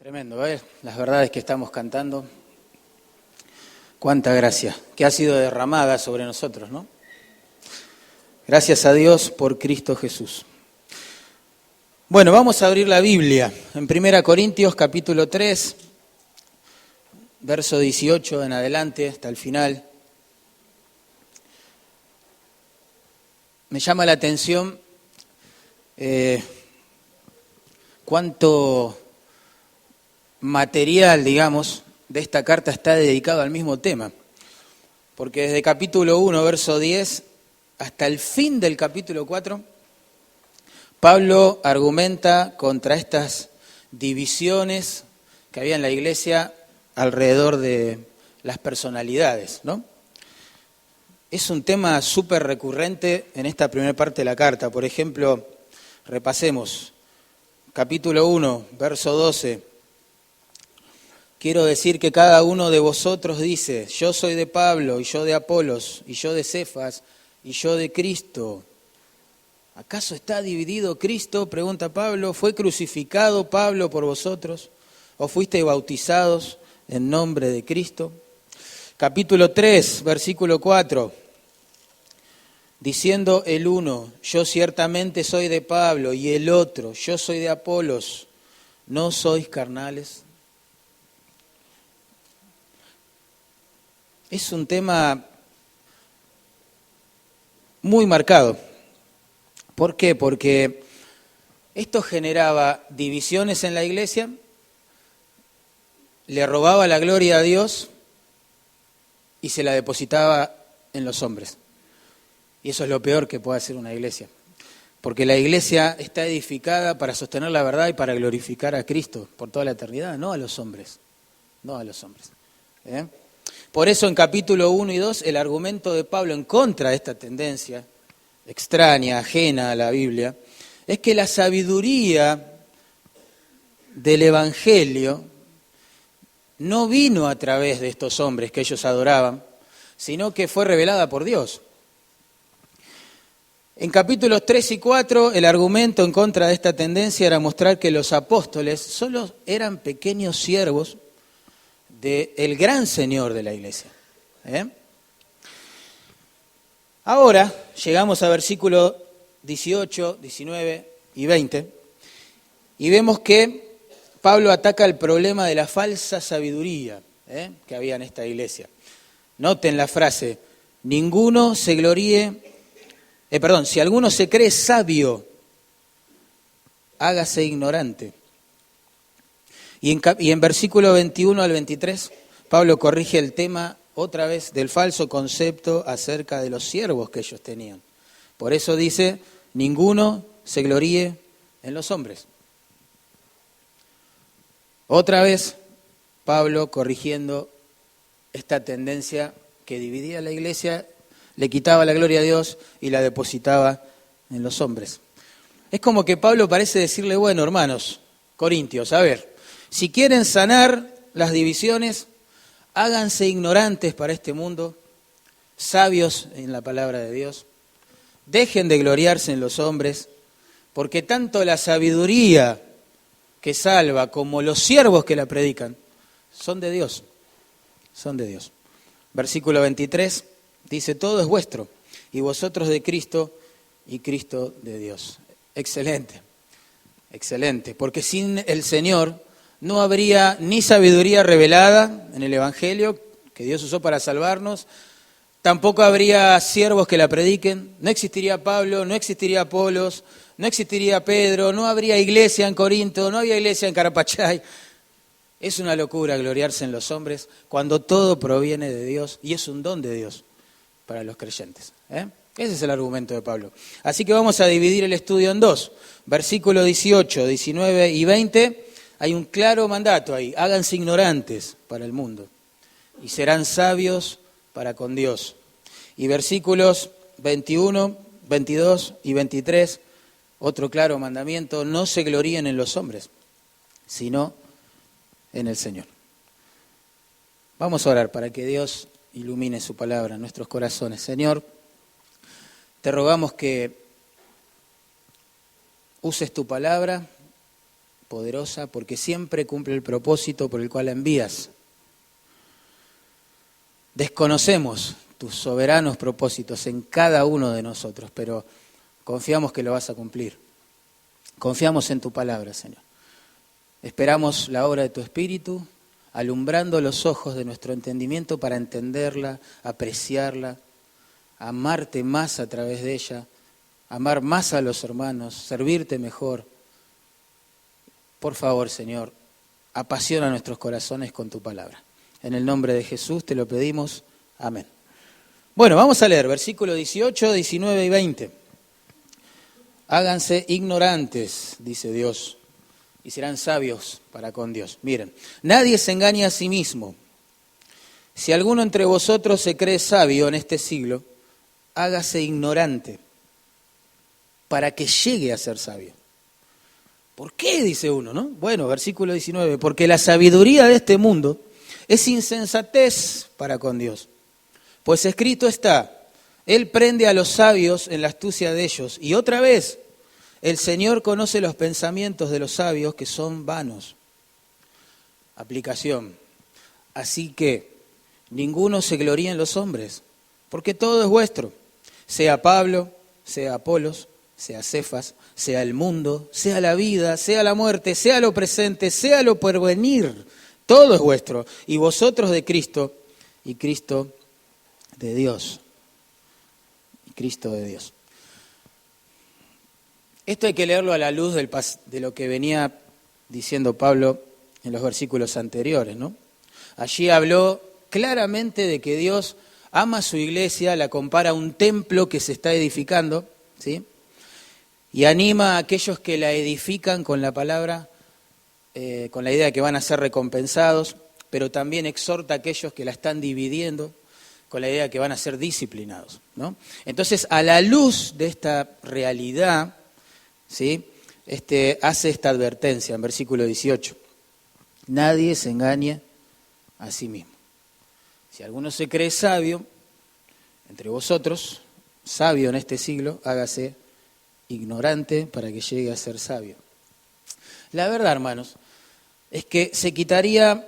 Tremendo, ¿eh? Las verdades que estamos cantando. Cuánta gracia que ha sido derramada sobre nosotros, ¿no? Gracias a Dios por Cristo Jesús. Bueno, vamos a abrir la Biblia en 1 Corintios capítulo 3, verso 18 en adelante hasta el final. Me llama la atención cuánto material, digamos, de esta carta está dedicado al mismo tema. Porque desde capítulo 1, verso 10, hasta el fin del capítulo 4, Pablo argumenta contra estas divisiones que había en la iglesia alrededor de las personalidades, ¿no? Es un tema súper recurrente en esta primera parte de la carta. Por ejemplo, repasemos capítulo 1, verso 12. Quiero decir que cada uno de vosotros dice, yo soy de Pablo, y yo de Apolos, y yo de Cefas, y yo de Cristo. ¿Acaso está dividido Cristo? Pregunta Pablo. ¿Fue crucificado Pablo por vosotros? ¿O fuisteis bautizados en nombre de Cristo? Capítulo 3, versículo 4. Diciendo el uno, yo ciertamente soy de Pablo, y el otro, yo soy de Apolos, ¿no sois carnales? Es un tema muy marcado. ¿Por qué? Porque esto generaba divisiones en la iglesia, le robaba la gloria a Dios y se la depositaba en los hombres. Y eso es lo peor que puede hacer una iglesia. Porque la iglesia está edificada para sostener la verdad y para glorificar a Cristo por toda la eternidad, no a los hombres. No a los hombres. Por eso en capítulo 1 y 2 el argumento de Pablo en contra de esta tendencia extraña, ajena a la Biblia, es que la sabiduría del Evangelio no vino a través de estos hombres que ellos adoraban, sino que fue revelada por Dios. En capítulos 3 y 4 el argumento en contra de esta tendencia era mostrar que los apóstoles solo eran pequeños siervos del gran Señor de la iglesia. Ahora llegamos a versículos 18, 19 y 20 y vemos que Pablo ataca el problema de la falsa sabiduría que había en esta iglesia. Noten la frase, ninguno se gloríe, si alguno se cree sabio, hágase ignorante. Y en versículo 21 al 23, Pablo corrige el tema otra vez del falso concepto acerca de los siervos que ellos tenían. Por eso dice, ninguno se gloríe en los hombres. Otra vez, Pablo corrigiendo esta tendencia que dividía la iglesia, le quitaba la gloria a Dios y la depositaba en los hombres. Es como que Pablo parece decirle, bueno, hermanos, corintios, a ver, si quieren sanar las divisiones, háganse ignorantes para este mundo, sabios en la palabra de Dios, dejen de gloriarse en los hombres, porque tanto la sabiduría que salva como los siervos que la predican son de Dios, son de Dios. Versículo 23 dice, todo es vuestro, y vosotros de Cristo, y Cristo de Dios. Excelente, excelente, porque sin el Señor no habría ni sabiduría revelada en el Evangelio que Dios usó para salvarnos, tampoco habría siervos que la prediquen, no existiría Pablo, no existiría Apolos, no existiría Pedro, no habría iglesia en Corinto, no había iglesia en Carapachay. Es una locura gloriarse en los hombres cuando todo proviene de Dios y es un don de Dios para los creyentes. Ese es el argumento de Pablo. Así que vamos a dividir el estudio en dos. Versículos 18, 19 y 20. Hay un claro mandato ahí, háganse ignorantes para el mundo y serán sabios para con Dios. Y versículos 21, 22 y 23, otro claro mandamiento, no se gloríen en los hombres, sino en el Señor. Vamos a orar para que Dios ilumine su palabra en nuestros corazones. Señor, te rogamos que uses tu palabra poderosa, porque siempre cumple el propósito por el cual la envías. Desconocemos tus soberanos propósitos en cada uno de nosotros, pero confiamos que lo vas a cumplir. Confiamos en tu palabra, Señor. Esperamos la obra de tu Espíritu, alumbrando los ojos de nuestro entendimiento para entenderla, apreciarla, amarte más a través de ella, amar más a los hermanos, servirte mejor. Por favor, Señor, apasiona nuestros corazones con tu palabra. En el nombre de Jesús te lo pedimos. Amén. Bueno, vamos a leer versículos 18, 19 y 20. Háganse ignorantes, dice Dios, y serán sabios para con Dios. Miren, nadie se engaña a sí mismo. Si alguno entre vosotros se cree sabio en este siglo, hágase ignorante para que llegue a ser sabio. ¿Por qué? Dice uno, ¿no? Bueno, versículo 19, porque la sabiduría de este mundo es insensatez para con Dios. Pues escrito está, Él prende a los sabios en la astucia de ellos. Y otra vez, el Señor conoce los pensamientos de los sabios que son vanos. Aplicación. Así que ninguno se gloríe en los hombres, porque todo es vuestro. Sea Pablo, sea Apolos, sea Cefas, sea el mundo, sea la vida, sea la muerte, sea lo presente, sea lo porvenir. Todo es vuestro. Y vosotros de Cristo, y Cristo de Dios. Y Cristo de Dios. Esto hay que leerlo a la luz de lo que venía diciendo Pablo en los versículos anteriores, ¿no? Allí habló claramente de que Dios ama a su iglesia, la compara a un templo que se está edificando, ¿sí? Y anima a aquellos que la edifican con la palabra, con la idea de que van a ser recompensados, pero también exhorta a aquellos que la están dividiendo con la idea de que van a ser disciplinados, ¿no? Entonces, a la luz de esta realidad, ¿sí? Hace esta advertencia en versículo 18. Nadie se engañe a sí mismo. Si alguno se cree sabio, entre vosotros, sabio en este siglo, hágase ignorante para que llegue a ser sabio. La verdad, hermanos, es que se quitaría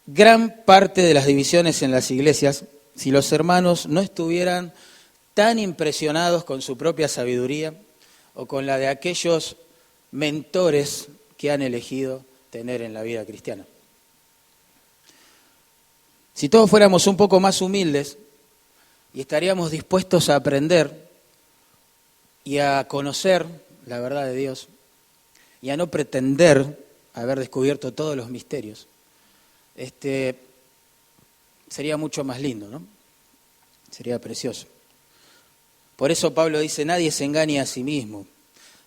gran parte de las divisiones en las iglesias si los hermanos no estuvieran tan impresionados con su propia sabiduría o con la de aquellos mentores que han elegido tener en la vida cristiana. Si todos fuéramos un poco más humildes y estaríamos dispuestos a aprender y a conocer la verdad de Dios y a no pretender haber descubierto todos los misterios, sería mucho más lindo, ¿no? Sería precioso. Por eso Pablo dice, nadie se engañe a sí mismo.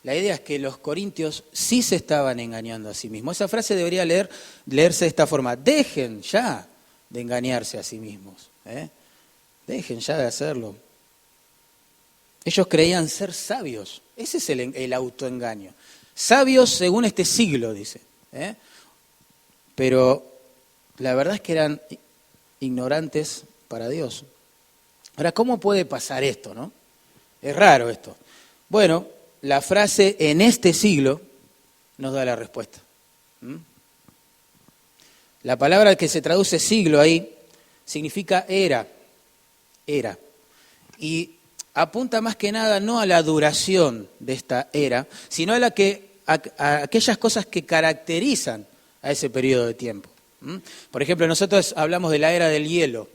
La idea es que los corintios sí se estaban engañando a sí mismos. Esa frase debería leerse de esta forma. Dejen ya de engañarse a sí mismos. Dejen ya de hacerlo. Ellos creían ser sabios. Ese es el autoengaño. Sabios según este siglo, dice. Pero la verdad es que eran ignorantes para Dios. Ahora, ¿cómo puede pasar esto, no? Es raro esto. Bueno, la frase en este siglo nos da la respuesta. La palabra que se traduce siglo ahí significa era. Y apunta más que nada no a la duración de esta era, sino a aquellas cosas que caracterizan a ese periodo de tiempo. Por ejemplo, nosotros hablamos de la era del hielo.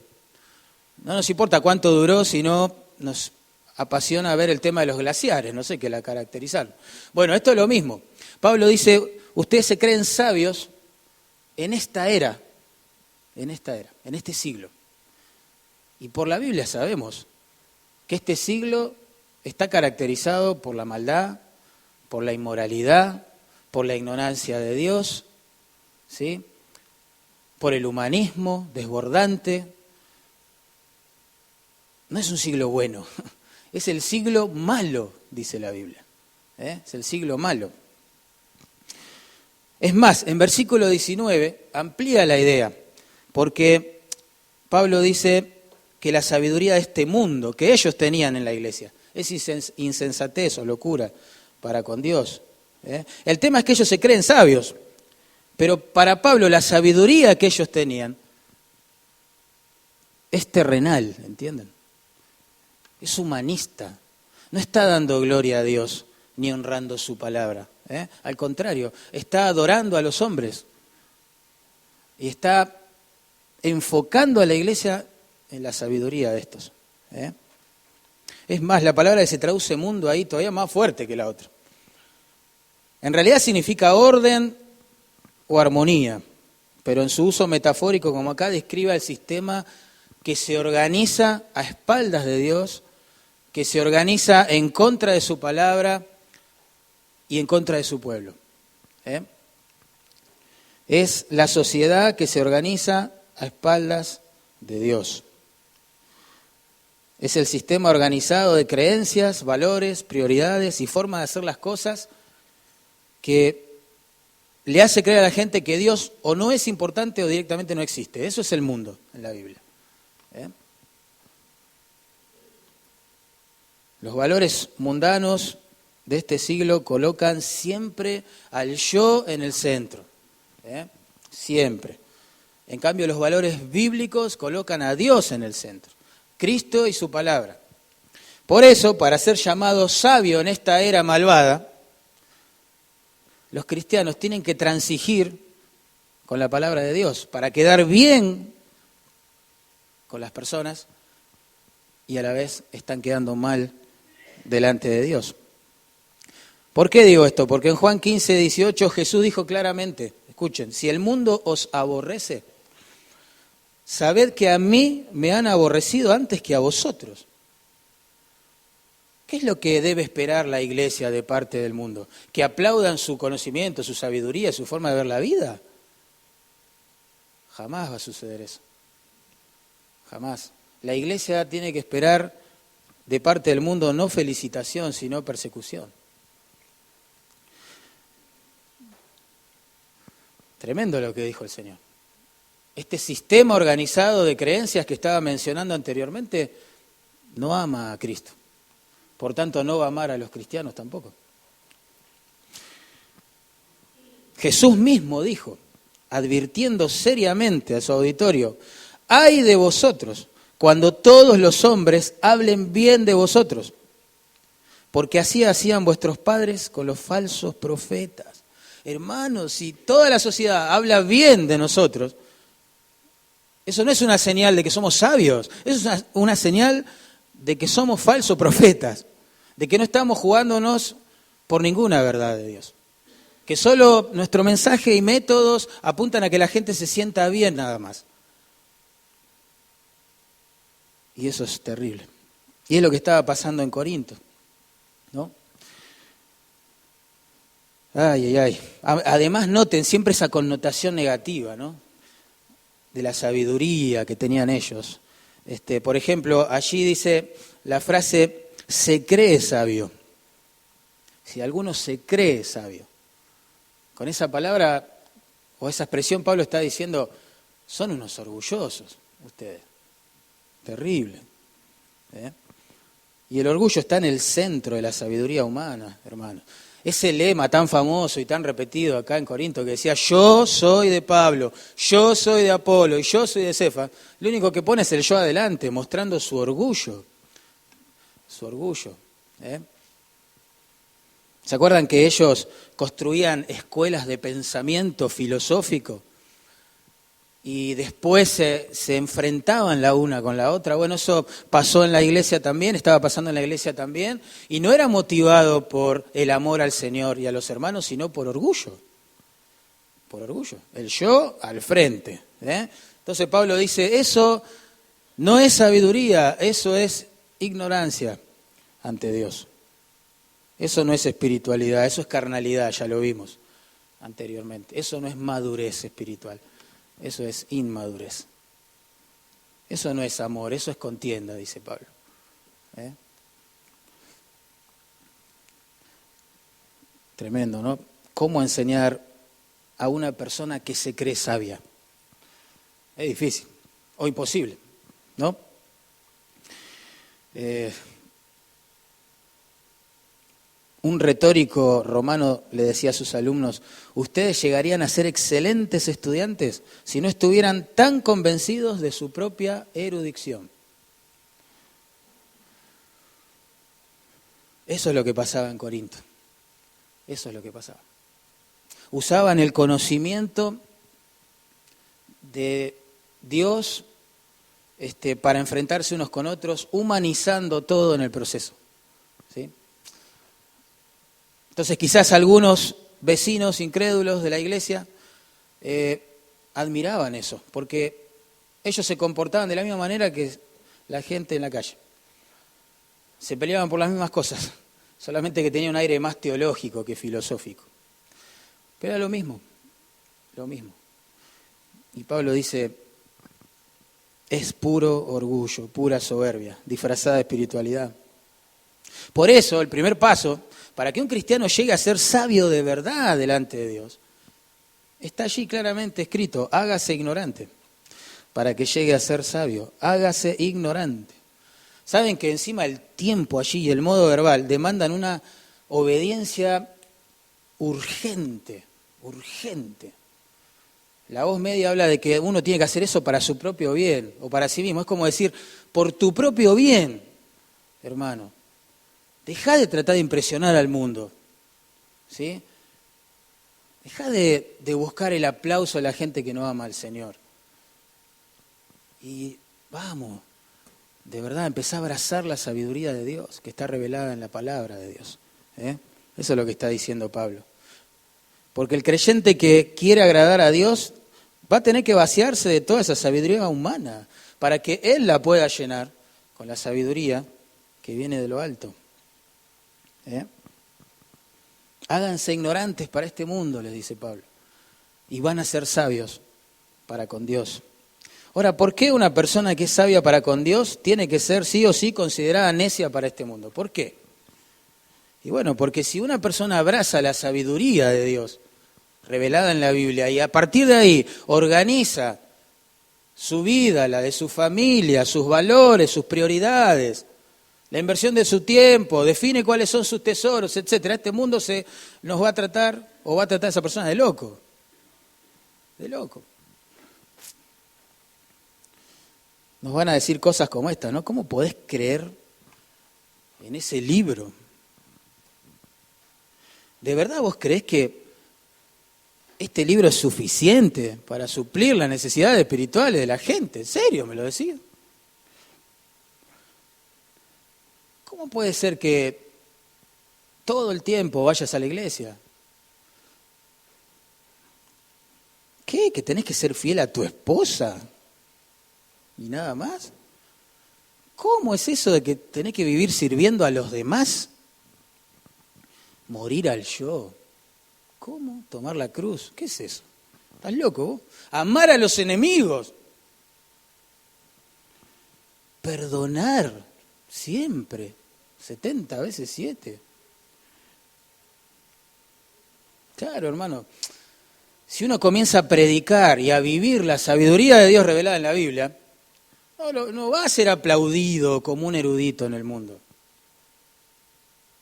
No nos importa cuánto duró, sino nos apasiona ver el tema de los glaciares, no sé qué la caracterizaron. Bueno, esto es lo mismo. Pablo dice, ustedes se creen sabios en esta era, en este siglo. Y por la Biblia sabemos que este siglo está caracterizado por la maldad, por la inmoralidad, por la ignorancia de Dios, ¿sí? Por el humanismo desbordante. No es un siglo bueno, es el siglo malo, dice la Biblia. Es el siglo malo. Es más, en versículo 19 amplía la idea, porque Pablo dice que la sabiduría de este mundo que ellos tenían en la iglesia es insensatez o locura para con Dios. El tema es que ellos se creen sabios, pero para Pablo la sabiduría que ellos tenían es terrenal, ¿entienden? Es humanista. No está dando gloria a Dios ni honrando su palabra. Al contrario, está adorando a los hombres y está enfocando a la iglesia en la sabiduría de estos. Es más, la palabra que se traduce mundo ahí todavía más fuerte que la otra. En realidad significa orden o armonía, pero en su uso metafórico, como acá, describe el sistema que se organiza a espaldas de Dios, que se organiza en contra de su palabra y en contra de su pueblo. Es la sociedad que se organiza a espaldas de Dios. Es el sistema organizado de creencias, valores, prioridades y formas de hacer las cosas que le hace creer a la gente que Dios o no es importante o directamente no existe. Eso es el mundo en la Biblia. Los valores mundanos de este siglo colocan siempre al yo en el centro. Siempre. En cambio, los valores bíblicos colocan a Dios en el centro. Cristo y su palabra. Por eso, para ser llamado sabio en esta era malvada, los cristianos tienen que transigir con la palabra de Dios para quedar bien con las personas y a la vez están quedando mal delante de Dios. ¿Por qué digo esto? Porque en Juan 15, 18 Jesús dijo claramente, escuchen, si el mundo os aborrece, sabed que a mí me han aborrecido antes que a vosotros. ¿Qué es lo que debe esperar la iglesia de parte del mundo? ¿Que aplaudan su conocimiento, su sabiduría, su forma de ver la vida? Jamás va a suceder eso. Jamás. La iglesia tiene que esperar de parte del mundo no felicitación, sino persecución. Tremendo lo que dijo el Señor. Este sistema organizado de creencias que estaba mencionando anteriormente no ama a Cristo. Por tanto, no va a amar a los cristianos tampoco. Jesús mismo dijo, advirtiendo seriamente a su auditorio, ¡ay de vosotros cuando todos los hombres hablen bien de vosotros! Porque así hacían vuestros padres con los falsos profetas. Hermanos, si toda la sociedad habla bien de nosotros, eso no es una señal de que somos sabios, eso es una señal de que somos falsos profetas, de que no estamos jugándonos por ninguna verdad de Dios. Que solo nuestro mensaje y métodos apuntan a que la gente se sienta bien nada más. Y eso es terrible. Y es lo que estaba pasando en Corinto, ¿no? Ay, ay, ay. Además, noten siempre esa connotación negativa, ¿no? De la sabiduría que tenían ellos. Por ejemplo, allí dice la frase, se cree sabio. Si alguno se cree sabio. Con esa palabra o esa expresión Pablo está diciendo, son unos orgullosos ustedes. Terrible. Y el orgullo está en el centro de la sabiduría humana, hermanos. Ese lema tan famoso y tan repetido acá en Corinto que decía, yo soy de Pablo, yo soy de Apolo y yo soy de Cefas, lo único que pone es el yo adelante, mostrando su orgullo. Su orgullo. ¿Se acuerdan que ellos construían escuelas de pensamiento filosófico? Y después se enfrentaban la una con la otra. Bueno, eso pasó en la iglesia también, estaba pasando en la iglesia también, y no era motivado por el amor al Señor y a los hermanos, sino por orgullo. Por orgullo. El yo al frente. Entonces Pablo dice, eso no es sabiduría, eso es ignorancia ante Dios. Eso no es espiritualidad, eso es carnalidad, ya lo vimos anteriormente. Eso no es madurez espiritual. Eso es inmadurez. Eso no es amor, eso es contienda, dice Pablo. Tremendo, ¿no? ¿Cómo enseñar a una persona que se cree sabia? Es difícil, o imposible, ¿no? Un retórico romano le decía a sus alumnos: ustedes llegarían a ser excelentes estudiantes si no estuvieran tan convencidos de su propia erudición. Eso es lo que pasaba en Corinto. Eso es lo que pasaba. Usaban el conocimiento de Dios para enfrentarse unos con otros, humanizando todo en el proceso. ¿Sí? Entonces quizás algunos vecinos incrédulos de la iglesia admiraban eso, porque ellos se comportaban de la misma manera que la gente en la calle. Se peleaban por las mismas cosas, solamente que tenía un aire más teológico que filosófico. Pero era lo mismo. Y Pablo dice: es puro orgullo, pura soberbia, disfrazada de espiritualidad. Por eso, el primer paso, para que un cristiano llegue a ser sabio de verdad delante de Dios, está allí claramente escrito: hágase ignorante. Para que llegue a ser sabio, hágase ignorante. Saben que encima el tiempo allí y el modo verbal demandan una obediencia urgente. La voz media habla de que uno tiene que hacer eso para su propio bien o para sí mismo. Es como decir, por tu propio bien, hermano. Dejá de tratar de impresionar al mundo, ¿sí? Dejá de buscar el aplauso de la gente que no ama al Señor. Y vamos, de verdad, empezá a abrazar la sabiduría de Dios, que está revelada en la palabra de Dios. Eso es lo que está diciendo Pablo. Porque el creyente que quiere agradar a Dios va a tener que vaciarse de toda esa sabiduría humana para que Él la pueda llenar con la sabiduría que viene de lo alto. Háganse ignorantes para este mundo, les dice Pablo, y van a ser sabios para con Dios. Ahora, ¿por qué una persona que es sabia para con Dios tiene que ser sí o sí considerada necia para este mundo? ¿Por qué? Y bueno, porque si una persona abraza la sabiduría de Dios revelada en la Biblia y a partir de ahí organiza su vida, la de su familia, sus valores, sus prioridades, la inversión de su tiempo, define cuáles son sus tesoros, etcétera, este mundo nos va a tratar, o va a tratar a esa persona de loco. De loco. Nos van a decir cosas como esta, ¿no? ¿Cómo podés creer en ese libro? ¿De verdad vos creés que este libro es suficiente para suplir las necesidades espirituales de la gente? ¿En serio me lo decís? ¿Cómo puede ser que todo el tiempo vayas a la iglesia? ¿Qué? ¿Que tenés que ser fiel a tu esposa? ¿Y nada más? ¿Cómo es eso de que tenés que vivir sirviendo a los demás? Morir al yo. ¿Cómo? Tomar la cruz. ¿Qué es eso? ¿Estás loco vos? Amar a los enemigos. Perdonar siempre. 70 veces 7. Claro, hermano. Si uno comienza a predicar y a vivir la sabiduría de Dios revelada en la Biblia, no va a ser aplaudido como un erudito en el mundo.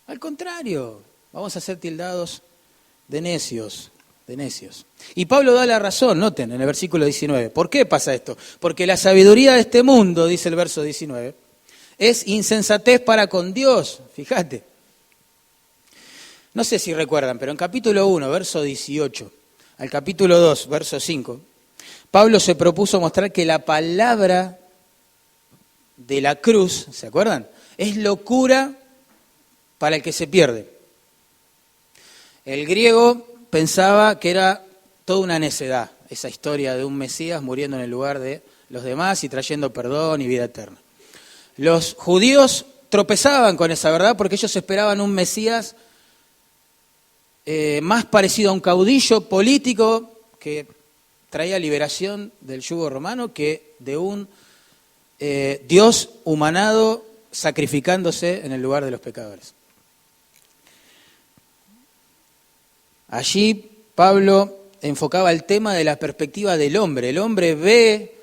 Al contrario, vamos a ser tildados de necios. Y Pablo da la razón, noten, en el versículo 19. ¿Por qué pasa esto? Porque la sabiduría de este mundo, dice el verso 19, es insensatez para con Dios. Fíjate. No sé si recuerdan, pero en capítulo 1, verso 18, al capítulo 2, verso 5, Pablo se propuso mostrar que la palabra de la cruz, ¿se acuerdan? Es locura para el que se pierde. El griego pensaba que era toda una necedad, esa historia de un Mesías muriendo en el lugar de los demás y trayendo perdón y vida eterna. Los judíos tropezaban con esa verdad porque ellos esperaban un Mesías más parecido a un caudillo político que traía liberación del yugo romano que de un Dios humanado sacrificándose en el lugar de los pecadores. Allí Pablo enfocaba el tema de la perspectiva del hombre. El hombre ve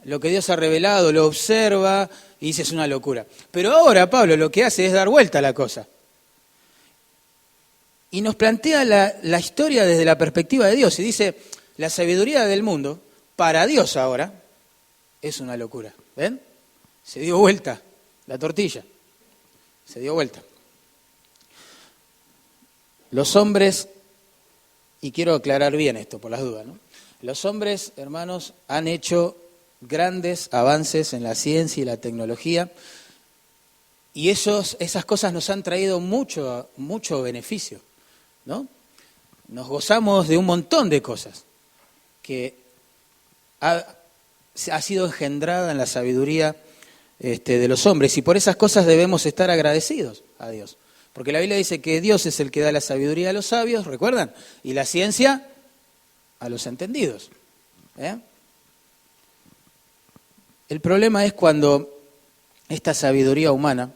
lo que Dios ha revelado, lo observa y dice es una locura. Pero ahora Pablo lo que hace es dar vuelta a la cosa. y nos plantea la historia desde la perspectiva de Dios. Y dice, la sabiduría del mundo, para Dios ahora, es una locura. ¿Ven? Se dio vuelta la tortilla. Se dio vuelta. Los hombres, y quiero aclarar bien esto por las dudas, ¿no? Los hombres, hermanos, han hecho grandes avances en la ciencia y la tecnología, y esas cosas nos han traído mucho beneficio, ¿no? Nos gozamos de un montón de cosas que ha sido engendrada en la sabiduría de los hombres, y por esas cosas debemos estar agradecidos a Dios. Porque la Biblia dice que Dios es el que da la sabiduría a los sabios, ¿recuerdan? Y la ciencia a los entendidos. El problema es cuando esta sabiduría humana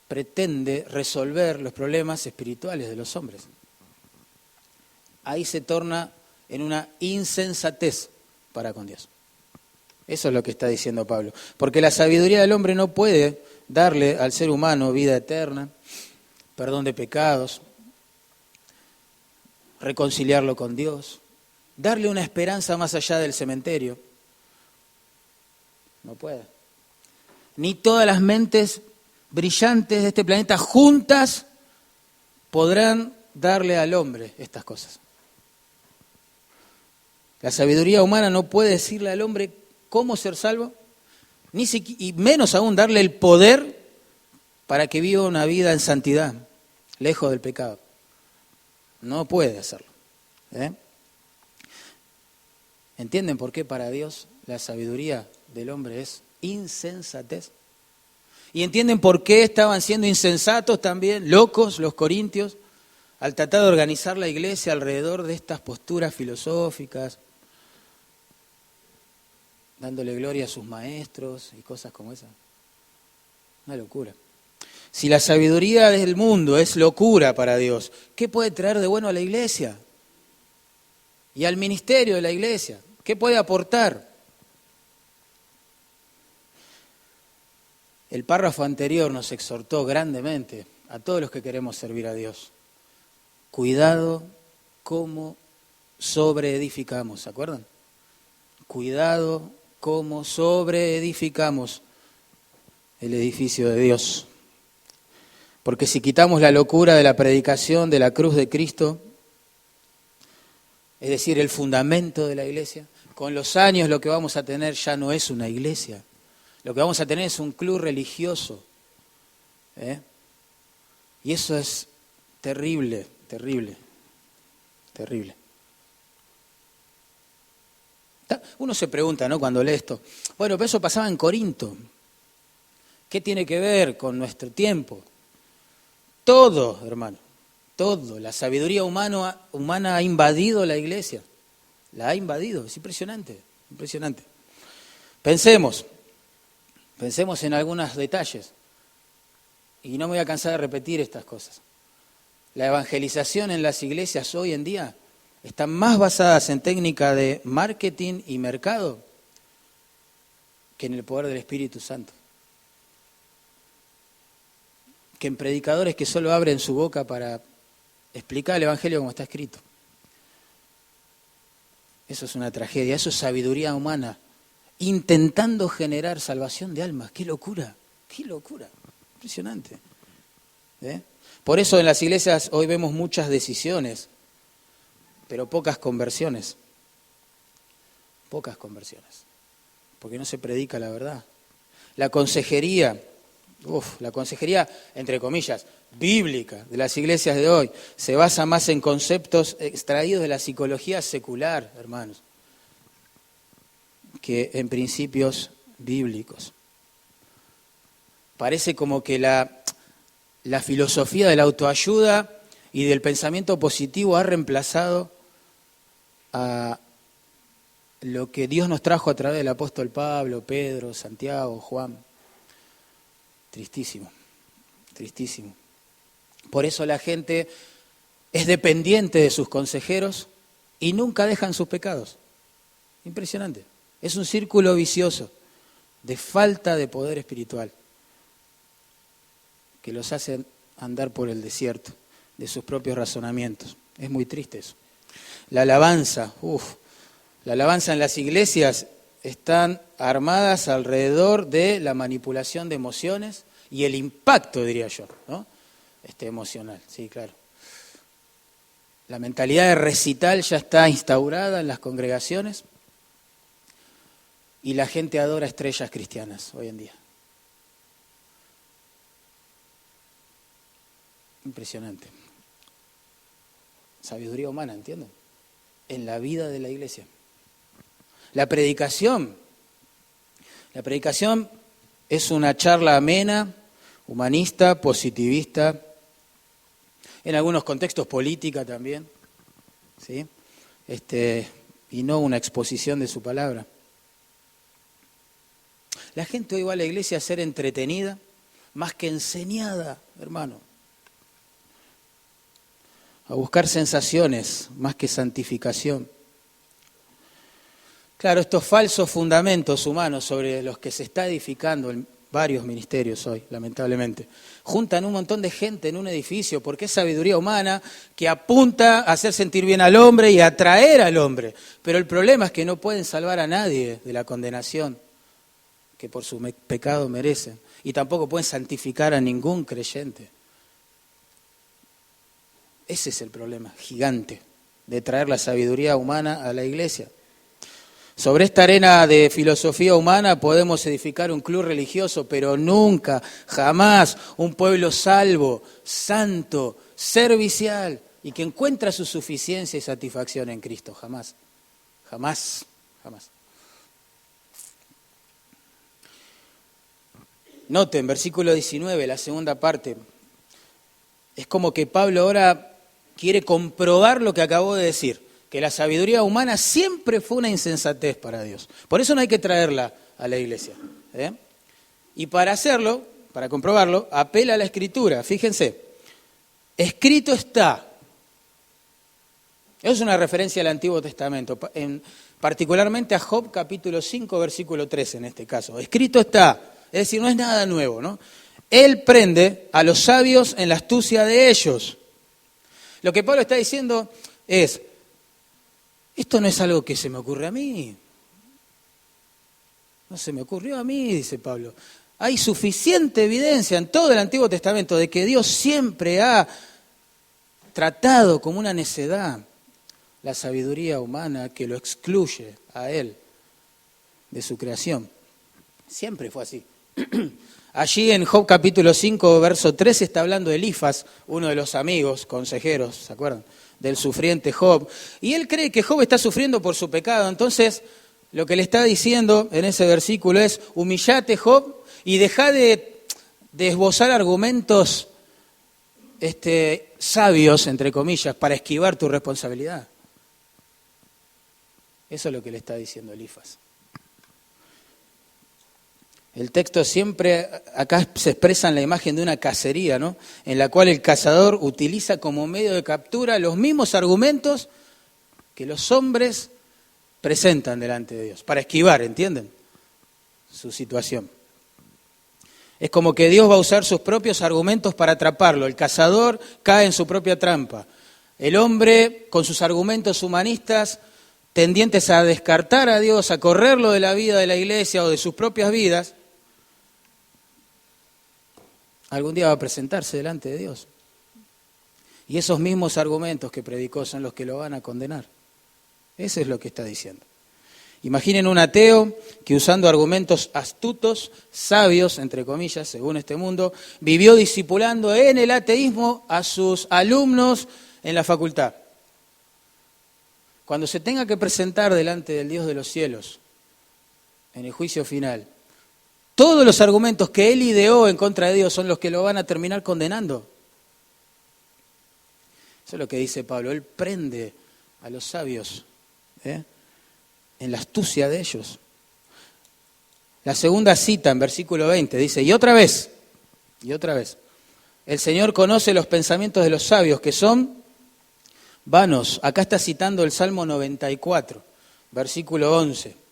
pretende resolver los problemas espirituales de los hombres. Ahí se torna en una insensatez para con Dios. Eso es lo que está diciendo Pablo. Porque la sabiduría del hombre no puede darle al ser humano vida eterna, perdón de pecados, reconciliarlo con Dios, darle una esperanza más allá del cementerio. No puede. Ni todas las mentes brillantes de este planeta juntas podrán darle al hombre estas cosas. La sabiduría humana no puede decirle al hombre cómo ser salvo, y menos aún darle el poder para que viva una vida en santidad, lejos del pecado. No puede hacerlo. ¿Entienden por qué para Dios la sabiduría del hombre es insensatez? ¿Y entienden por qué estaban siendo insensatos también, locos, los corintios, al tratar de organizar la iglesia alrededor de estas posturas filosóficas, dándole gloria a sus maestros y cosas como esas? Una locura. Si la sabiduría del mundo es locura para Dios, ¿qué puede traer de bueno a la iglesia? Y al ministerio de la iglesia, ¿qué puede aportar? El párrafo anterior nos exhortó grandemente a todos los que queremos servir a Dios. Cuidado cómo sobreedificamos, ¿se acuerdan? Cuidado cómo sobreedificamos el edificio de Dios. Porque si quitamos la locura de la predicación de la cruz de Cristo, es decir, el fundamento de la iglesia, con los años lo que vamos a tener ya no es una iglesia. Lo que vamos a tener es un club religioso. Y eso es terrible, terrible, terrible. Uno se pregunta, ¿no?, cuando lee esto, bueno, pero eso pasaba en Corinto. ¿Qué tiene que ver con nuestro tiempo? Todo, hermano, todo. La sabiduría humana ha invadido la iglesia. La ha invadido, es impresionante, impresionante. Pensemos en algunos detalles. Y no me voy a cansar de repetir estas cosas. La evangelización en las iglesias hoy en día están más basadas en técnica de marketing y mercado que en el poder del Espíritu Santo. Que en predicadores que solo abren su boca para explicar el Evangelio como está escrito. Eso es una tragedia, eso es sabiduría humana, intentando generar salvación de almas. ¡Qué locura! ¡Qué locura! Impresionante. Por eso en las iglesias hoy vemos muchas decisiones, pero pocas conversiones. Pocas conversiones. Porque no se predica la verdad. La consejería, entre comillas, bíblica de las iglesias de hoy, se basa más en conceptos extraídos de la psicología secular, hermanos, que en principios bíblicos. Parece como que la filosofía de la autoayuda y del pensamiento positivo ha reemplazado a lo que Dios nos trajo a través del apóstol Pablo, Pedro, Santiago, Juan. Tristísimo, tristísimo. Por eso la gente es dependiente de sus consejeros y nunca dejan sus pecados. Impresionante. Es un círculo vicioso de falta de poder espiritual que los hace andar por el desierto de sus propios razonamientos. Es muy triste eso. La alabanza en las iglesias están armadas alrededor de la manipulación de emociones y el impacto, diría yo, ¿no? Emocional, sí, claro. La mentalidad de recital ya está instaurada en las congregaciones y la gente adora estrellas cristianas hoy en día. Impresionante. Sabiduría humana, ¿entienden? En la vida de la iglesia. La predicación es una charla amena, humanista, positivista, en algunos contextos política también, ¿sí? Y no una exposición de su palabra. La gente hoy va a la iglesia a ser entretenida más que enseñada, hermano. A buscar sensaciones más que santificación. Claro, estos falsos fundamentos humanos sobre los que se está edificando en varios ministerios hoy, lamentablemente, juntan un montón de gente en un edificio porque es sabiduría humana que apunta a hacer sentir bien al hombre y a atraer al hombre. Pero el problema es que no pueden salvar a nadie de la condenación que por su pecado merecen. Y tampoco pueden santificar a ningún creyente. Ese es el problema gigante de traer la sabiduría humana a la iglesia. Sobre esta arena de filosofía humana podemos edificar un club religioso, pero nunca, jamás un pueblo salvo, santo, servicial y que encuentra su suficiencia y satisfacción en Cristo. Jamás, jamás, jamás. Noten, versículo 19, la segunda parte. Es como que Pablo ahora quiere comprobar lo que acabó de decir, que la sabiduría humana siempre fue una insensatez para Dios. Por eso no hay que traerla a la iglesia. Y para hacerlo, para comprobarlo, apela a la Escritura. Fíjense, escrito está. Eso es una referencia al Antiguo Testamento, particularmente a Job capítulo 5, versículo 13 en este caso. Escrito está, es decir, no es nada nuevo, ¿no? Él prende a los sabios en la astucia de ellos. Lo que Pablo está diciendo es, esto no es algo que se me ocurre a mí. No se me ocurrió a mí, dice Pablo. Hay suficiente evidencia en todo el Antiguo Testamento de que Dios siempre ha tratado como una necedad la sabiduría humana que lo excluye a Él de su creación. Siempre fue así. Allí en Job capítulo 5, verso 13 está hablando de Elifaz, uno de los amigos, consejeros, ¿se acuerdan? Del sufriente Job. Y él cree que Job está sufriendo por su pecado. Entonces, lo que le está diciendo en ese versículo es, humillate Job y deja de esbozar argumentos sabios, entre comillas, para esquivar tu responsabilidad. Eso es lo que le está diciendo Elifaz. El texto siempre, acá se expresa en la imagen de una cacería, ¿no? En la cual el cazador utiliza como medio de captura los mismos argumentos que los hombres presentan delante de Dios, para esquivar, ¿entienden? Su situación. Es como que Dios va a usar sus propios argumentos para atraparlo. El cazador cae en su propia trampa. El hombre, con sus argumentos humanistas, tendientes a descartar a Dios, a correrlo de la vida de la iglesia o de sus propias vidas, algún día va a presentarse delante de Dios. Y esos mismos argumentos que predicó son los que lo van a condenar. Eso es lo que está diciendo. Imaginen un ateo que usando argumentos astutos, sabios, entre comillas, según este mundo, vivió discipulando en el ateísmo a sus alumnos en la facultad. Cuando se tenga que presentar delante del Dios de los cielos, en el juicio final, todos los argumentos que él ideó en contra de Dios son los que lo van a terminar condenando. Eso es lo que dice Pablo. Él prende a los sabios en la astucia de ellos. La segunda cita en versículo 20 dice, y otra vez, el Señor conoce los pensamientos de los sabios que son vanos. Acá está citando el Salmo 94, versículo 11.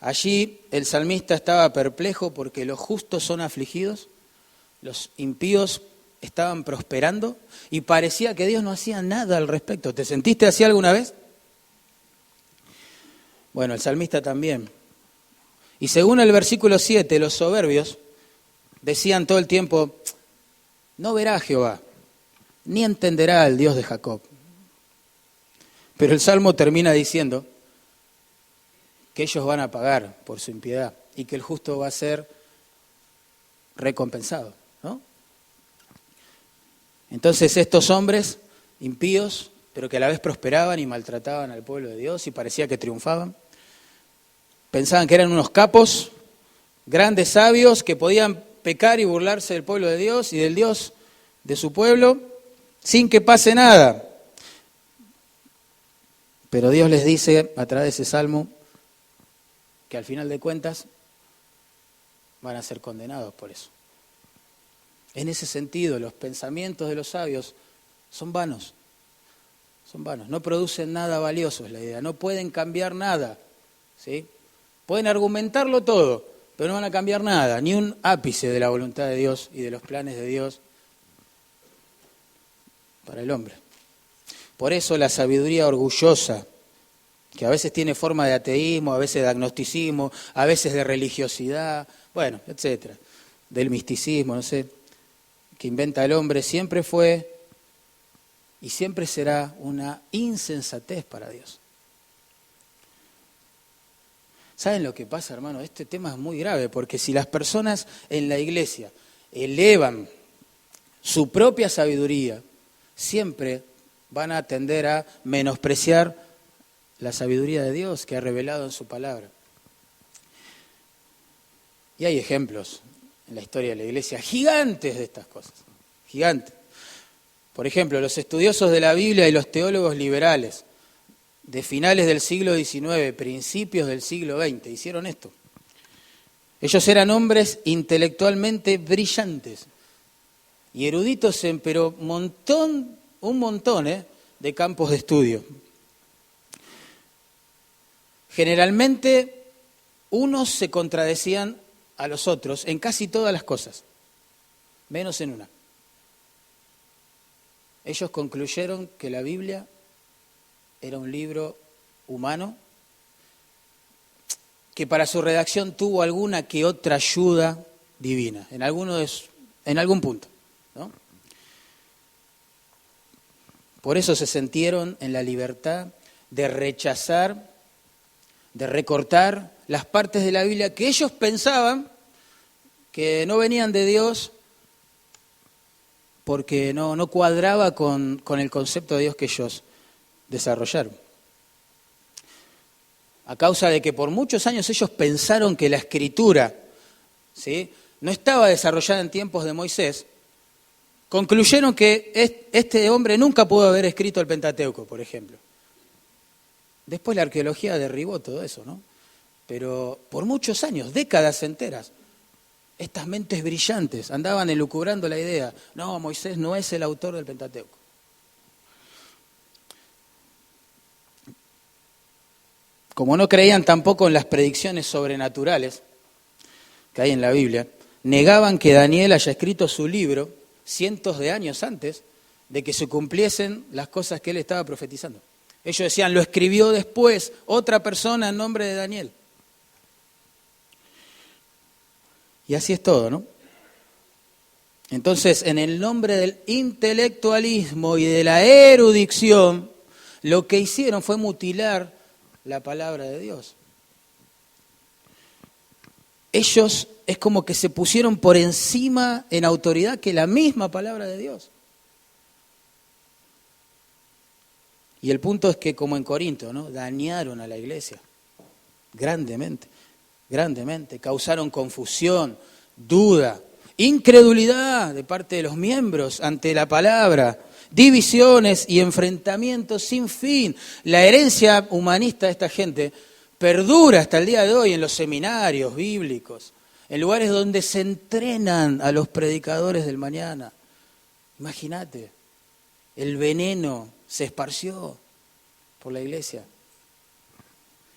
Allí el salmista estaba perplejo porque los justos son afligidos, los impíos estaban prosperando y parecía que Dios no hacía nada al respecto. ¿Te sentiste así alguna vez? Bueno, el salmista también. Y según el versículo 7, los soberbios decían todo el tiempo, no verá a Jehová, ni entenderá al Dios de Jacob. Pero el Salmo termina diciendo que ellos van a pagar por su impiedad y que el justo va a ser recompensado, ¿no? Entonces estos hombres impíos, pero que a la vez prosperaban y maltrataban al pueblo de Dios y parecía que triunfaban, pensaban que eran unos capos, grandes sabios que podían pecar y burlarse del pueblo de Dios y del Dios de su pueblo sin que pase nada. Pero Dios les dice a través de ese salmo que al final de cuentas van a ser condenados por eso. En ese sentido, los pensamientos de los sabios son vanos, no producen nada valioso, es la idea, no pueden cambiar nada, ¿sí? Pueden argumentarlo todo, pero no van a cambiar nada, ni un ápice de la voluntad de Dios y de los planes de Dios para el hombre. Por eso la sabiduría orgullosa, que a veces tiene forma de ateísmo, a veces de agnosticismo, a veces de religiosidad, bueno, etcétera, del misticismo, no sé, que inventa el hombre, siempre fue y siempre será una insensatez para Dios. ¿Saben lo que pasa, hermano? Este tema es muy grave, porque si las personas en la iglesia elevan su propia sabiduría, siempre van a tender a menospreciar la sabiduría de Dios que ha revelado en su palabra. Y hay ejemplos en la historia de la iglesia gigantes de estas cosas, gigantes. Por ejemplo, los estudiosos de la Biblia y los teólogos liberales de finales del siglo XIX, principios del siglo XX, hicieron esto. Ellos eran hombres intelectualmente brillantes y eruditos en un montón de campos de estudio. Generalmente, unos se contradecían a los otros en casi todas las cosas, menos en una. Ellos concluyeron que la Biblia era un libro humano, que para su redacción tuvo alguna que otra ayuda divina, en algún punto, ¿no? Por eso se sintieron en la libertad de rechazar, de recortar las partes de la Biblia que ellos pensaban que no venían de Dios porque no cuadraba con el concepto de Dios que ellos desarrollaron. A causa de que por muchos años ellos pensaron que la Escritura, ¿sí?, no estaba desarrollada en tiempos de Moisés, concluyeron que este hombre nunca pudo haber escrito el Pentateuco, por ejemplo. Después la arqueología derribó todo eso, ¿no? Pero por muchos años, décadas enteras, estas mentes brillantes andaban elucubrando la idea, no, Moisés no es el autor del Pentateuco. Como no creían tampoco en las predicciones sobrenaturales que hay en la Biblia, negaban que Daniel haya escrito su libro cientos de años antes de que se cumpliesen las cosas que él estaba profetizando. Ellos decían, lo escribió después otra persona en nombre de Daniel. Y así es todo, ¿no? Entonces, en el nombre del intelectualismo y de la erudición, lo que hicieron fue mutilar la palabra de Dios. Ellos es como que se pusieron por encima en autoridad que la misma palabra de Dios. Y el punto es que, como en Corinto, ¿no?, dañaron a la iglesia grandemente, causaron confusión, duda, incredulidad de parte de los miembros ante la palabra, divisiones y enfrentamientos sin fin. La herencia humanista de esta gente perdura hasta el día de hoy en los seminarios bíblicos, en lugares donde se entrenan a los predicadores del mañana. Imagínate, el veneno se esparció por la iglesia,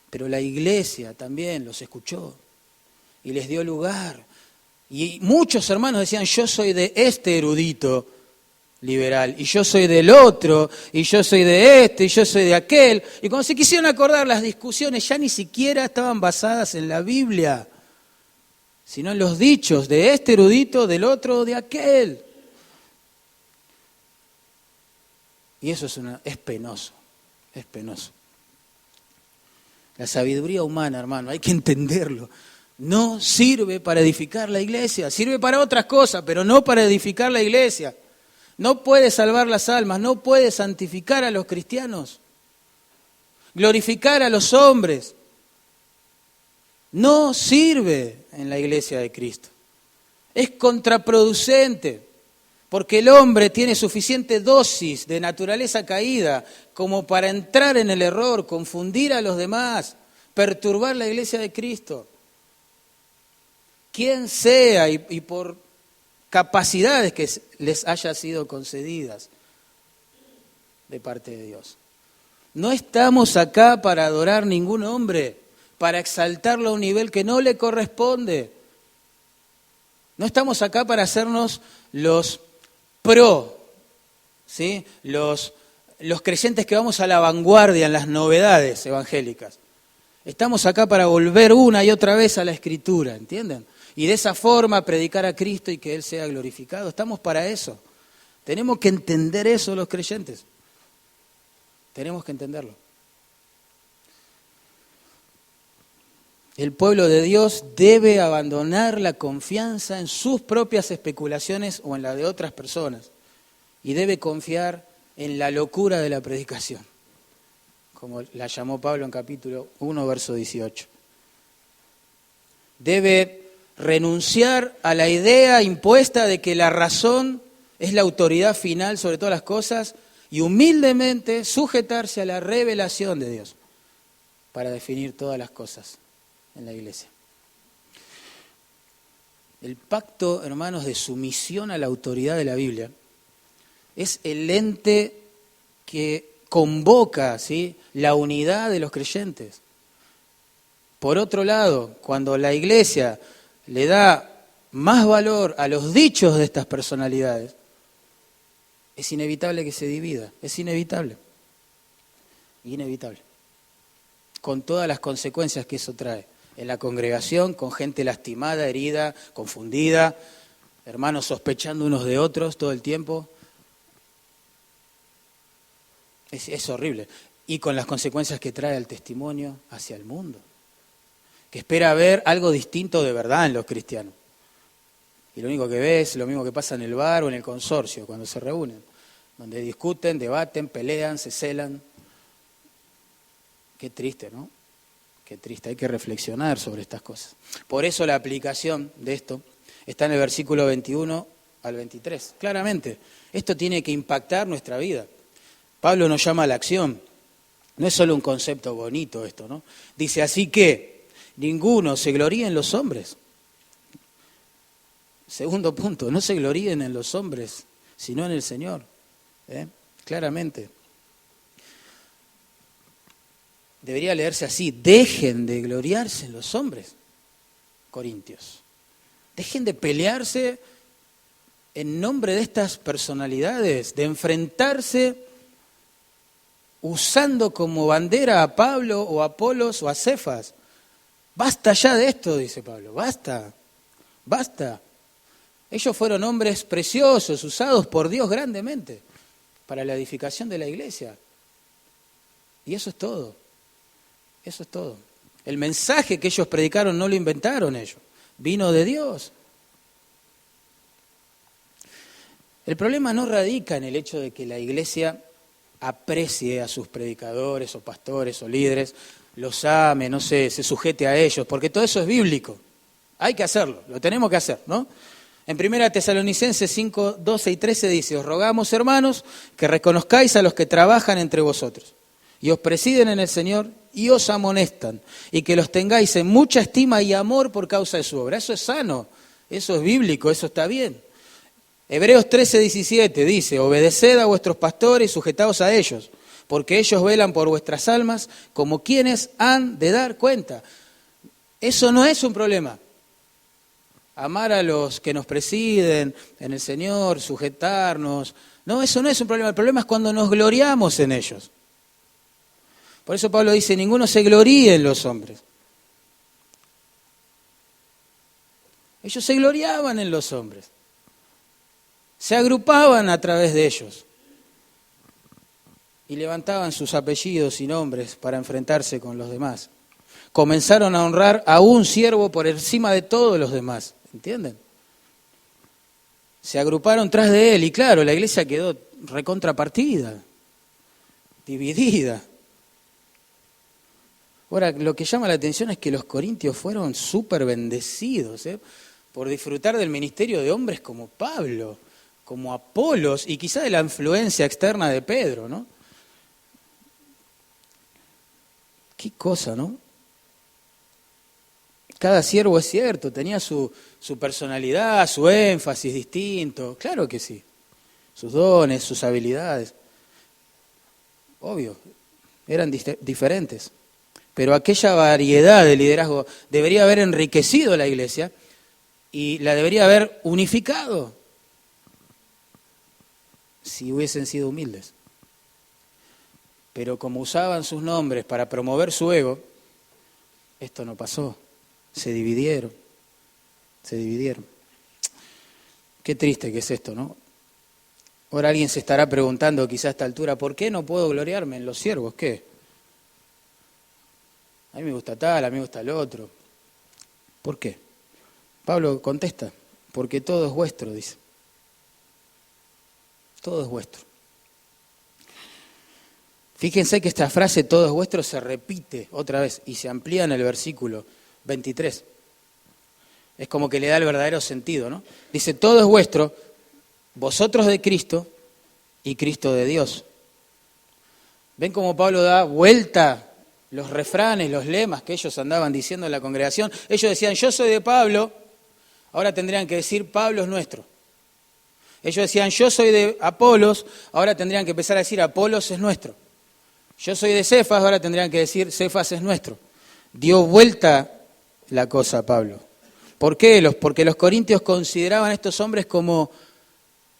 pero la iglesia también los escuchó y les dio lugar. Y muchos hermanos decían, yo soy de este erudito liberal, y yo soy del otro, y yo soy de este, y yo soy de aquel. Y cuando se quisieron acordar, las discusiones ya ni siquiera estaban basadas en la Biblia, sino en los dichos de este erudito, del otro, de aquel. Y eso es penoso, es penoso. La sabiduría humana, hermano, hay que entenderlo. No sirve para edificar la iglesia, sirve para otras cosas, pero no para edificar la iglesia. No puede salvar las almas, no puede santificar a los cristianos, glorificar a los hombres. No sirve en la iglesia de Cristo. Es contraproducente, porque el hombre tiene suficiente dosis de naturaleza caída como para entrar en el error, confundir a los demás, perturbar la iglesia de Cristo. Quien sea y por capacidades que les haya sido concedidas de parte de Dios. No estamos acá para adorar ningún hombre, para exaltarlo a un nivel que no le corresponde. No estamos acá para hacernos los ¿sí? Los creyentes que vamos a la vanguardia en las novedades evangélicas. Estamos acá para volver una y otra vez a la Escritura, ¿entienden? Y de esa forma predicar a Cristo y que Él sea glorificado. Estamos para eso. Tenemos que entender eso los creyentes. Tenemos que entenderlo. El pueblo de Dios debe abandonar la confianza en sus propias especulaciones o en la de otras personas. Y debe confiar en la locura de la predicación, como la llamó Pablo en capítulo 1, verso 18. Debe renunciar a la idea impuesta de que la razón es la autoridad final sobre todas las cosas y humildemente sujetarse a la revelación de Dios para definir todas las cosas en la iglesia. El pacto, hermanos, de sumisión a la autoridad de la Biblia es el ente que convoca, ¿sí?, la unidad de los creyentes. Por otro lado, cuando la iglesia le da más valor a los dichos de estas personalidades, es inevitable que se divida, es inevitable, con todas las consecuencias que eso trae en la congregación, con gente lastimada, herida, confundida, hermanos sospechando unos de otros todo el tiempo. Es horrible. Y con las consecuencias que trae el testimonio hacia el mundo, que espera ver algo distinto de verdad en los cristianos. Y lo único que ve es lo mismo que pasa en el bar o en el consorcio, cuando se reúnen, donde discuten, debaten, pelean, se celan. Qué triste, ¿no? Qué triste, hay que reflexionar sobre estas cosas. Por eso la aplicación de esto está en el versículo 21 al 23. Claramente, esto tiene que impactar nuestra vida. Pablo nos llama a la acción. No es solo un concepto bonito esto, ¿no? Dice, así que ninguno se gloríe en los hombres. Segundo punto, no se gloríen en los hombres, sino en el Señor. Claramente. Debería leerse así, dejen de gloriarse en los hombres, Corintios. Dejen de pelearse en nombre de estas personalidades, de enfrentarse usando como bandera a Pablo o a Apolos o a Cefas. Basta ya de esto, dice Pablo, basta. Ellos fueron hombres preciosos, usados por Dios grandemente para la edificación de la iglesia. Y eso es todo. Eso es todo. El mensaje que ellos predicaron no lo inventaron ellos, vino de Dios. El problema no radica en el hecho de que la iglesia aprecie a sus predicadores o pastores o líderes, los ame, no sé, se sujete a ellos, porque todo eso es bíblico. Hay que hacerlo, lo tenemos que hacer, ¿no? En 1 Tesalonicenses 5, 12 y 13 dice, os rogamos, hermanos, que reconozcáis a los que trabajan entre vosotros y os presiden en el Señor y os amonestan, y que los tengáis en mucha estima y amor por causa de su obra. Eso es sano, eso es bíblico, eso está bien. Hebreos 13, 17 dice, obedeced a vuestros pastores y sujetaos a ellos, porque ellos velan por vuestras almas como quienes han de dar cuenta. Eso no es un problema. Amar a los que nos presiden en el Señor, sujetarnos, No, eso no es un problema. El problema es cuando nos gloriamos en ellos. Por eso Pablo dice, ninguno se gloríe en los hombres. Ellos se gloriaban en los hombres. Se agrupaban a través de ellos. Y levantaban sus apellidos y nombres para enfrentarse con los demás. Comenzaron a honrar a un siervo por encima de todos los demás. ¿Entienden? Se agruparon tras de él y claro, la iglesia quedó recontrapartida, dividida. Ahora, lo que llama la atención es que los corintios fueron súper bendecidos, por disfrutar del ministerio de hombres como Pablo, como Apolos y quizá de la influencia externa de Pedro, ¿no? Qué cosa, ¿no? Cada siervo es cierto, tenía su personalidad, su énfasis distinto, claro que sí. Sus dones, sus habilidades. Obvio, eran diferentes. Pero aquella variedad de liderazgo debería haber enriquecido la iglesia y la debería haber unificado si hubiesen sido humildes. Pero como usaban sus nombres para promover su ego, esto no pasó. Se dividieron. Qué triste que es esto, ¿no? Ahora alguien se estará preguntando quizá a esta altura, ¿por qué no puedo gloriarme en los siervos? ¿Qué? A mí me gusta tal, a mí me gusta el otro. ¿Por qué? Pablo contesta, porque todo es vuestro, dice. Todo es vuestro. Fíjense que esta frase, todo es vuestro, se repite otra vez y se amplía en el versículo 23. Es como que le da el verdadero sentido, ¿no? Dice, todo es vuestro, vosotros de Cristo y Cristo de Dios. ¿Ven cómo Pablo da vuelta los refranes, los lemas que ellos andaban diciendo en la congregación? Ellos decían, yo soy de Pablo, ahora tendrían que decir, Pablo es nuestro. Ellos decían, yo soy de Apolos, ahora tendrían que empezar a decir, Apolos es nuestro. Yo soy de Cefas, ahora tendrían que decir, Cefas es nuestro. Dio vuelta la cosa a Pablo. ¿Por qué? Porque los corintios consideraban a estos hombres como,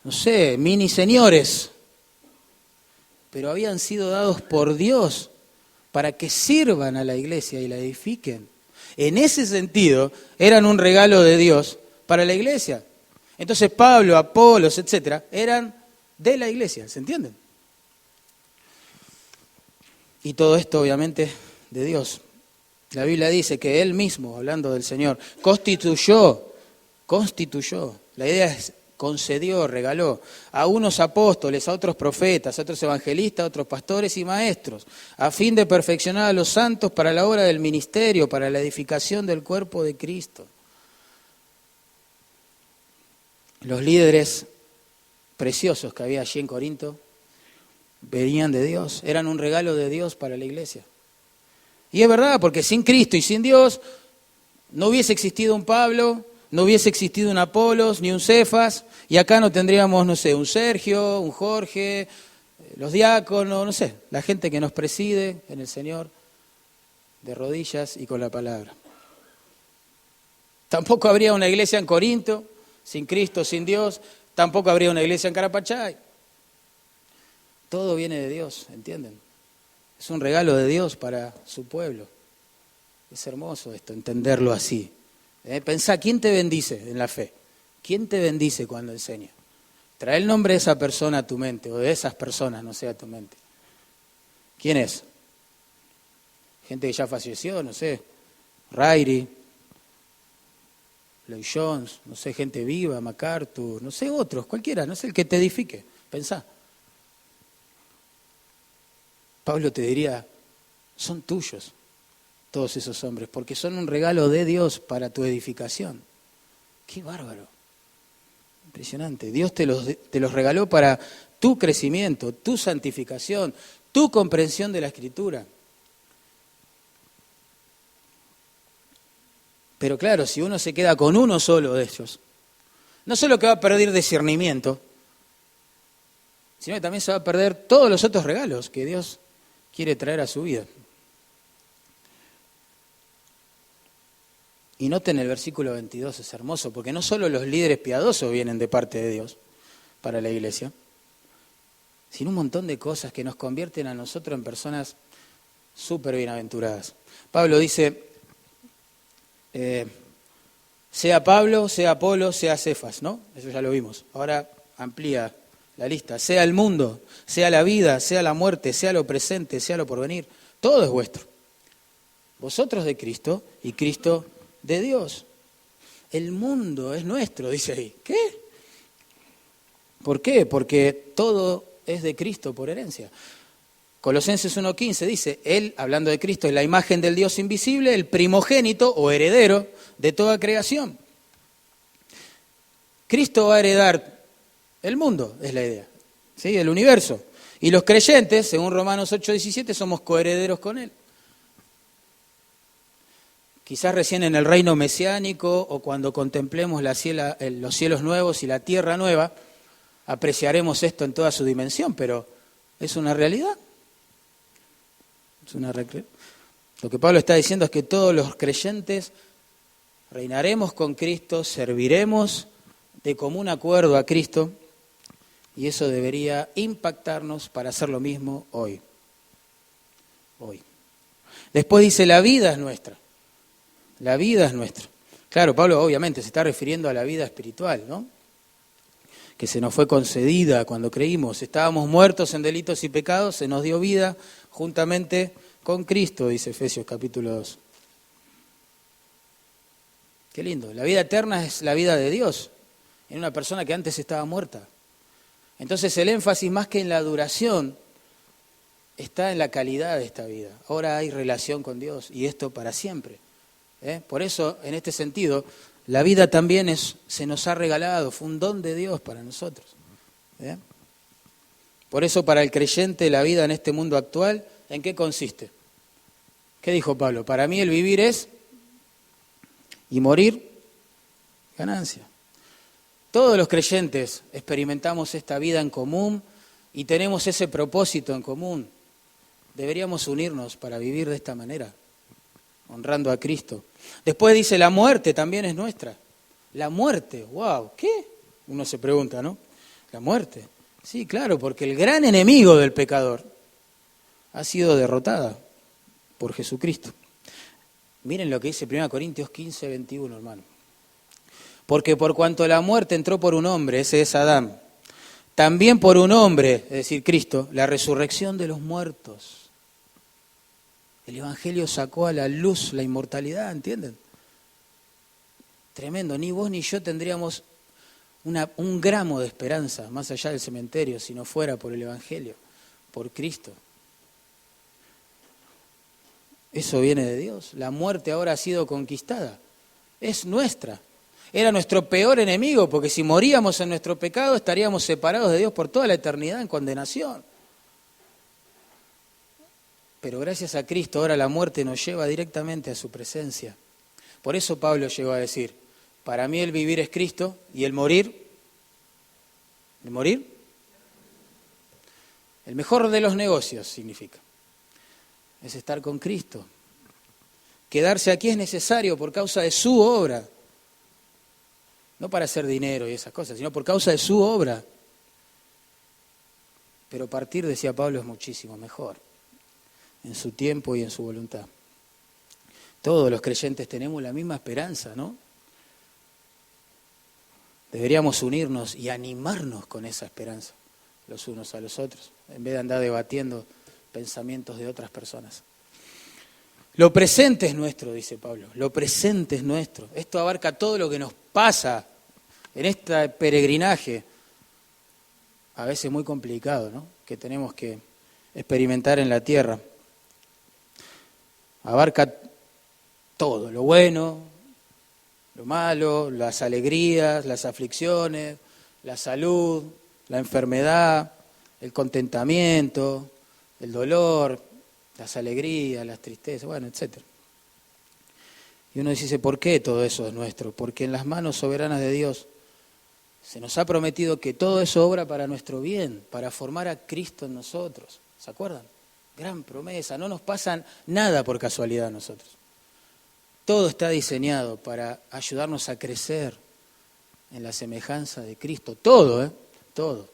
no sé, mini señores, pero habían sido dados por Dios para que sirvan a la iglesia y la edifiquen. En ese sentido, eran un regalo de Dios para la iglesia. Entonces Pablo, Apolos, etcétera, eran de la iglesia, ¿se entienden? Y todo esto, obviamente, de Dios. La Biblia dice que Él mismo, hablando del Señor, constituyó, la idea es concedió, regaló, a unos apóstoles, a otros profetas, a otros evangelistas, a otros pastores y maestros, a fin de perfeccionar a los santos para la obra del ministerio, para la edificación del cuerpo de Cristo. Los líderes preciosos que había allí en Corinto venían de Dios, eran un regalo de Dios para la iglesia. Y es verdad, porque sin Cristo y sin Dios no hubiese existido un Pablo, no hubiese existido un Apolos, ni un Cefas, y acá no tendríamos, no sé, un Sergio, un Jorge, los diáconos, no sé, la gente que nos preside en el Señor, de rodillas y con la palabra. Tampoco habría una iglesia en Corinto, sin Cristo, sin Dios, tampoco habría una iglesia en Carapachay. Todo viene de Dios, ¿entienden? Es un regalo de Dios para su pueblo. Es hermoso esto, entenderlo así. Pensá, ¿quién te bendice en la fe? ¿Quién te bendice cuando enseña? Trae el nombre de esa persona a tu mente, o de esas personas, no sé, a tu mente. ¿Quién es? Gente que ya falleció, no sé, Rairi, Lloyd Jones, no sé, gente viva, MacArthur, no sé, otros, cualquiera, no sé, el que te edifique. Pensá. Pablo te diría, son tuyos todos esos hombres, porque son un regalo de Dios para tu edificación. ¡Qué bárbaro! Impresionante. Dios te los regaló para tu crecimiento, tu santificación, tu comprensión de la Escritura. Pero claro, si uno se queda con uno solo de ellos, no solo que va a perder discernimiento, sino que también se va a perder todos los otros regalos que Dios quiere traer a su vida. Y noten el versículo 22, es hermoso, porque no solo los líderes piadosos vienen de parte de Dios para la iglesia, sin un montón de cosas que nos convierten a nosotros en personas súper bienaventuradas. Pablo dice, sea Pablo, sea Apolo, sea Cefas, ¿no? Eso ya lo vimos. Ahora amplía la lista. Sea el mundo, sea la vida, sea la muerte, sea lo presente, sea lo porvenir. Todo es vuestro. Vosotros de Cristo y Cristo de Dios. El mundo es nuestro, dice ahí. ¿Qué? ¿Por qué? Porque todo es de Cristo por herencia. Colosenses 1:15 dice, Él, hablando de Cristo, es la imagen del Dios invisible, el primogénito o heredero de toda creación. Cristo va a heredar el mundo, es la idea, ¿sí? El universo. Y los creyentes, según Romanos 8:17, somos coherederos con Él. Quizás recién en el reino mesiánico o cuando contemplemos los cielos nuevos y la tierra nueva, apreciaremos esto en toda su dimensión, pero es una realidad. Lo que Pablo está diciendo es que todos los creyentes reinaremos con Cristo, serviremos de común acuerdo a Cristo, y eso debería impactarnos para hacer lo mismo hoy. Después dice, la vida es nuestra. La vida es nuestra. Claro, Pablo obviamente se está refiriendo a la vida espiritual, ¿no? Que se nos fue concedida cuando creímos. Estábamos muertos en delitos y pecados, se nos dio vida juntamente con Cristo, dice Efesios capítulo 2. Qué lindo. La vida eterna es la vida de Dios, en una persona que antes estaba muerta. Entonces el énfasis más que en la duración está en la calidad de esta vida. Ahora hay relación con Dios y esto para siempre. Por eso, en este sentido, la vida también se nos ha regalado, fue un don de Dios para nosotros. Por eso para el creyente la vida en este mundo actual, ¿en qué consiste? ¿Qué dijo Pablo? Para mí el vivir es y morir, ganancia. Todos los creyentes experimentamos esta vida en común y tenemos ese propósito en común. Deberíamos unirnos para vivir de esta manera, honrando a Cristo. Después dice, la muerte también es nuestra. La muerte, wow, ¿qué? Uno se pregunta, ¿no? La muerte. Sí, claro, porque el gran enemigo del pecador ha sido derrotada por Jesucristo. Miren lo que dice 1 Corintios 15:21, hermano. Porque por cuanto la muerte entró por un hombre, ese es Adán, también por un hombre, es decir, Cristo, la resurrección de los muertos. El Evangelio sacó a la luz la inmortalidad, ¿entienden? Tremendo, ni vos ni yo tendríamos un gramo de esperanza más allá del cementerio si no fuera por el Evangelio, por Cristo. Eso viene de Dios. La muerte ahora ha sido conquistada, es nuestra. Era nuestro peor enemigo, porque si moríamos en nuestro pecado estaríamos separados de Dios por toda la eternidad en condenación. Pero gracias a Cristo ahora la muerte nos lleva directamente a su presencia. Por eso Pablo llegó a decir, para mí el vivir es Cristo y el morir, el mejor de los negocios significa, es estar con Cristo. Quedarse aquí es necesario por causa de su obra, no para hacer dinero y esas cosas, sino por causa de su obra. Pero partir, decía Pablo, es muchísimo mejor, en su tiempo y en su voluntad. Todos los creyentes tenemos la misma esperanza, ¿no? Deberíamos unirnos y animarnos con esa esperanza, los unos a los otros, en vez de andar debatiendo pensamientos de otras personas. Lo presente es nuestro, dice Pablo, lo presente es nuestro. Esto abarca todo lo que nos pasa en este peregrinaje, a veces muy complicado, ¿no?, que tenemos que experimentar en la tierra. Abarca todo, lo bueno, lo malo, las alegrías, las aflicciones, la salud, la enfermedad, el contentamiento, el dolor, las alegrías, las tristezas, bueno, etc. Y uno dice, ¿por qué todo eso es nuestro? Porque en las manos soberanas de Dios se nos ha prometido que todo eso obra para nuestro bien, para formar a Cristo en nosotros. ¿Se acuerdan? Gran promesa, no nos pasa nada por casualidad a nosotros. Todo está diseñado para ayudarnos a crecer en la semejanza de Cristo. Todo, todo.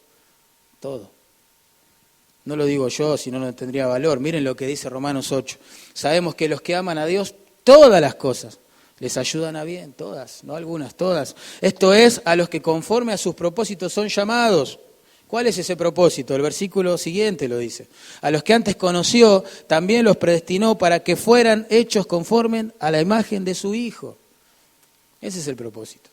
No lo digo yo, si no, no tendría valor. Miren lo que dice Romanos 8. Sabemos que los que aman a Dios, todas las cosas les ayudan a bien, todas, no algunas, todas. Esto es, a los que conforme a sus propósitos son llamados. ¿Cuál es ese propósito? El versículo siguiente lo dice. A los que antes conoció, también los predestinó para que fueran hechos conforme a la imagen de su Hijo. Ese es el propósito.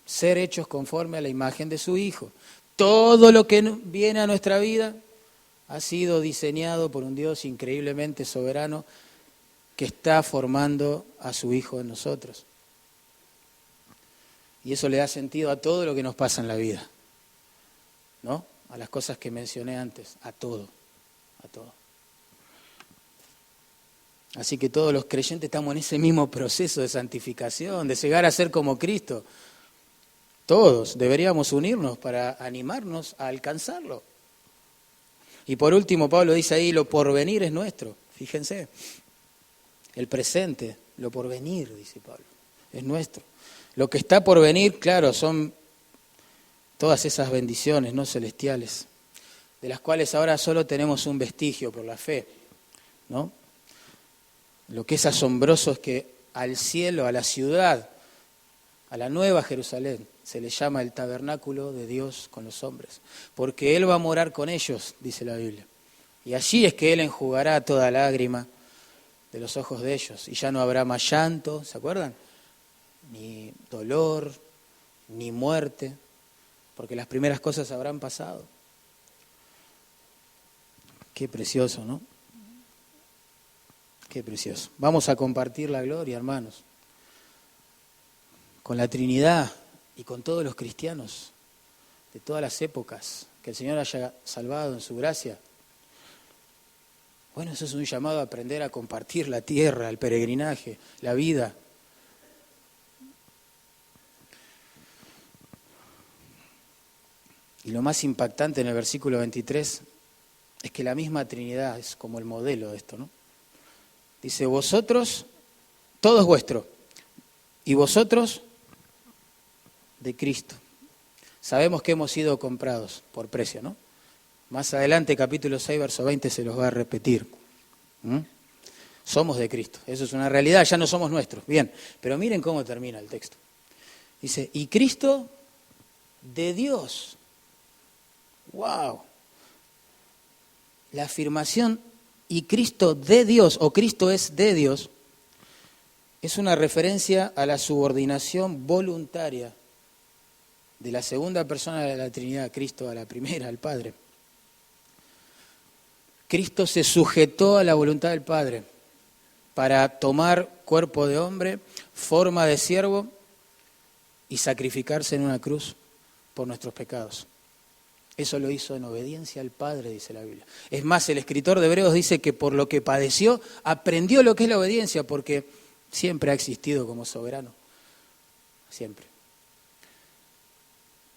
Ser hechos conforme a la imagen de su Hijo. Todo lo que viene a nuestra vida ha sido diseñado por un Dios increíblemente soberano que está formando a su Hijo en nosotros. Y eso le da sentido a todo lo que nos pasa en la vida, ¿no? A las cosas que mencioné antes, a todo, a todo. Así que todos los creyentes estamos en ese mismo proceso de santificación, de llegar a ser como Cristo. Todos deberíamos unirnos para animarnos a alcanzarlo. Y por último, Pablo dice ahí, lo porvenir es nuestro. Fíjense, el presente, lo porvenir, dice Pablo, es nuestro. Lo que está por venir, claro, son todas esas bendiciones no celestiales, de las cuales ahora solo tenemos un vestigio por la fe, ¿no? Lo que es asombroso es que al cielo, a la ciudad, a la nueva Jerusalén, se le llama el tabernáculo de Dios con los hombres, porque Él va a morar con ellos, dice la Biblia. Y allí es que Él enjugará toda lágrima de los ojos de ellos, y ya no habrá más llanto, ¿se acuerdan? Ni dolor, ni muerte, porque las primeras cosas habrán pasado. Qué precioso, ¿no? Qué precioso. Vamos a compartir la gloria, hermanos, con la Trinidad y con todos los cristianos de todas las épocas que el Señor haya salvado en su gracia. Bueno, eso es un llamado a aprender a compartir la tierra, el peregrinaje, la vida. Y lo más impactante en el versículo 23 es que la misma Trinidad es como el modelo de esto, ¿no? Dice, vosotros, todo es vuestro, y vosotros de Cristo. Sabemos que hemos sido comprados por precio, ¿no? Más adelante, capítulo 6, verso 20, se los va a repetir. Somos de Cristo, eso es una realidad, ya no somos nuestros. Bien, pero miren cómo termina el texto. Dice, y Cristo de Dios. ¡Wow! La afirmación y Cristo de Dios, o Cristo es de Dios, es una referencia a la subordinación voluntaria de la segunda persona de la Trinidad, Cristo, a la primera, al Padre. Cristo se sujetó a la voluntad del Padre para tomar cuerpo de hombre, forma de siervo y sacrificarse en una cruz por nuestros pecados. Eso lo hizo en obediencia al Padre, dice la Biblia. Es más, el escritor de Hebreos dice que por lo que padeció, aprendió lo que es la obediencia, porque siempre ha existido como soberano. Siempre.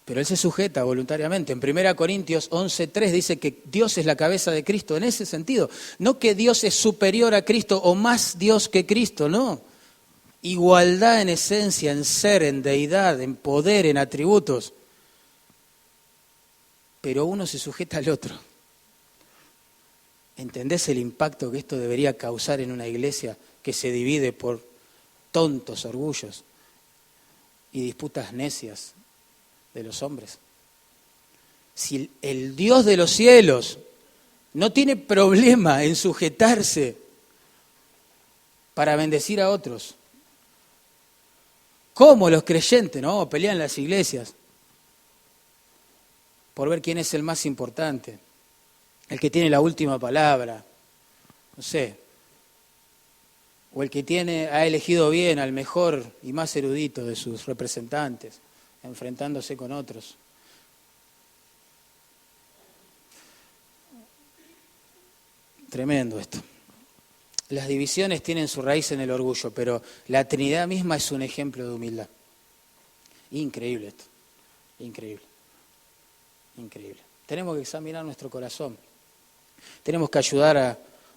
Pero Él se sujeta voluntariamente. En 1 Corintios 11:3 dice que Dios es la cabeza de Cristo, en ese sentido. No que Dios es superior a Cristo o más Dios que Cristo, no. Igualdad en esencia, en ser, en deidad, en poder, en atributos. Pero uno se sujeta al otro. ¿Entendés el impacto que esto debería causar en una iglesia que se divide por tontos orgullos y disputas necias de los hombres? Si el Dios de los cielos no tiene problema en sujetarse para bendecir a otros, ¿cómo los creyentes, no, pelean las iglesias por ver quién es el más importante, el que tiene la última palabra, no sé, o el que ha elegido bien al mejor y más erudito de sus representantes, enfrentándose con otros? Tremendo esto. Las divisiones tienen su raíz en el orgullo, pero la Trinidad misma es un ejemplo de humildad. Increíble esto, increíble. Increíble. Tenemos que examinar nuestro corazón. Tenemos que ayudar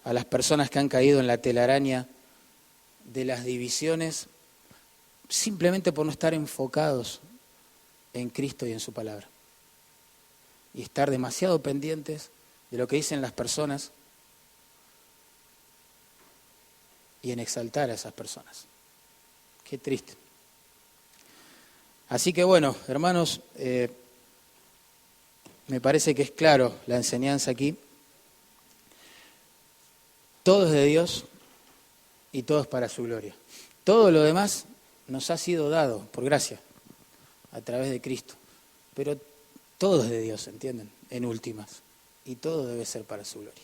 a las personas que han caído en la telaraña de las divisiones simplemente por no estar enfocados en Cristo y en su palabra. Y estar demasiado pendientes de lo que dicen las personas y en exaltar a esas personas. Qué triste. Así que bueno, hermanos, me parece que es claro la enseñanza aquí. Todo es de Dios y todo es para su gloria. Todo lo demás nos ha sido dado por gracia, a través de Cristo. Pero todo es de Dios, ¿entienden? En últimas. Y todo debe ser para su gloria.